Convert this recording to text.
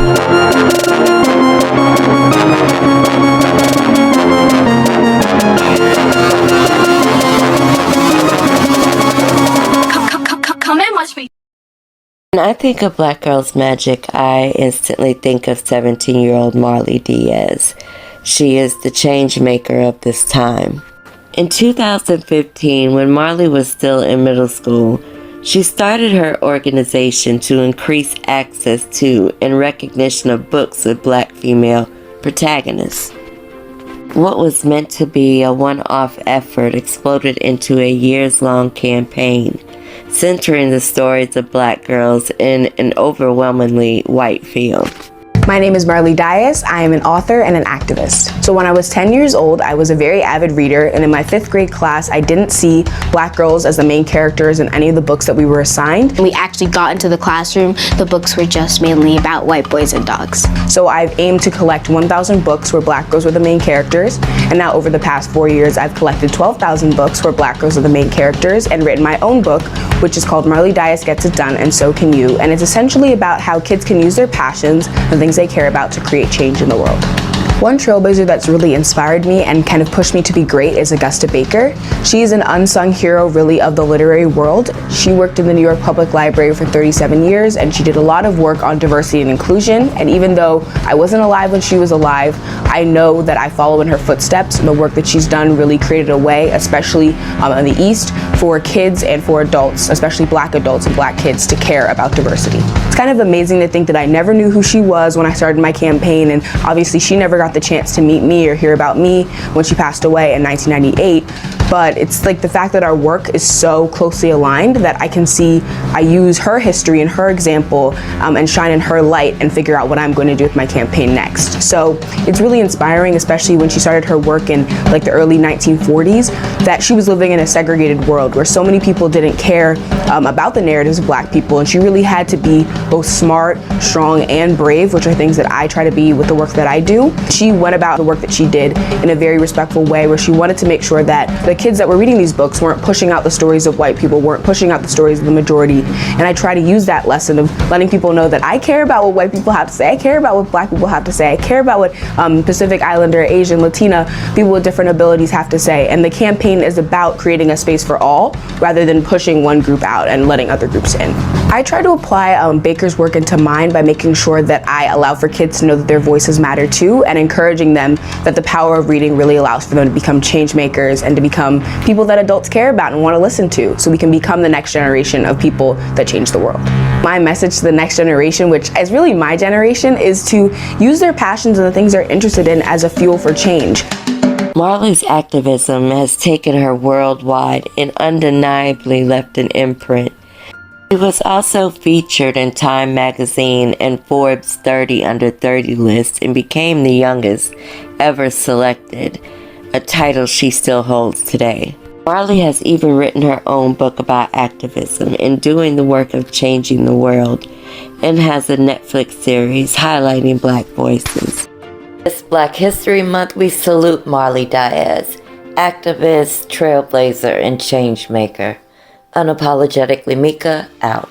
Come and watch me. When I think of Black Girls Magic, I instantly think of 17-year-old Marley Dias. She is the change maker of this time. In 2015, when Marley was still in middle school, she started her organization to increase access to and recognition of books with Black female protagonists. What was meant to be a one-off effort exploded into a years-long campaign, centering the stories of Black girls in an overwhelmingly white field. My name is Marley Dias. I am an author and an activist. So when I was 10 years old, I was a very avid reader, and in my 5th grade class, I didn't see Black girls as the main characters in any of the books that we were assigned. When we actually got into the classroom, the books were just mainly about white boys and dogs. So I've aimed to collect 1,000 books where Black girls were the main characters, and now over the past 4 years, I've collected 12,000 books where Black girls are the main characters and written my own book, which is called Marley Dias Gets It Done and So Can You, and it's essentially about how kids can use their passions and things they care about to create change in the world. One trailblazer that's really inspired me and kind of pushed me to be great is Augusta Baker. She's an unsung hero really of the literary world. She worked in the New York Public Library for 37 years and she did a lot of work on diversity and inclusion, and even though I wasn't alive when she was alive, I know that I follow in her footsteps, and the work that she's done really created a way, especially in the East, for kids and for adults, especially Black adults and Black kids, to care about diversity. It's kind of amazing to think that I never knew who she was when I started my campaign, and obviously she never got the chance to meet me or hear about me when she passed away in 1998, but it's like the fact that our work is so closely aligned that I can see I use her history and her example and shine in her light and figure out what I'm going to do with my campaign next. So it's really inspiring, especially when she started her work in like the early 1940s, that she was living in a segregated world where so many people didn't care about the narratives of Black people, and she really had to be both smart, strong, and brave, which are things that I try to be with the work that I do. She went about the work that she did in a very respectful way, where she wanted to make sure that the kids that were reading these books weren't pushing out the stories of white people, weren't pushing out the stories of the majority. And I try to use that lesson of letting people know that I care about what white people have to say, I care about what Black people have to say, I care about what Pacific Islander, Asian, Latina, people with different abilities have to say. And the campaign is about creating a space for all, rather than pushing one group out and letting other groups in. I try to apply Baker's work into mine by making sure that I allow for kids to know that their voices matter too, and encouraging them that the power of reading really allows for them to become change makers and to become people that adults care about and want to listen to, so we can become the next generation of people that change the world. My message to the next generation, which is really my generation, is to use their passions and the things they're interested in as a fuel for change. Marley's activism has taken her worldwide and undeniably left an imprint. She was also featured in Time magazine and Forbes 30 Under 30 list and became the youngest ever selected, a title she still holds today. Marley has even written her own book about activism and doing the work of changing the world, and has a Netflix series highlighting Black voices. This Black History Month, we salute Marley Dias, activist, trailblazer, and change maker. Unapologetically Mieka, out.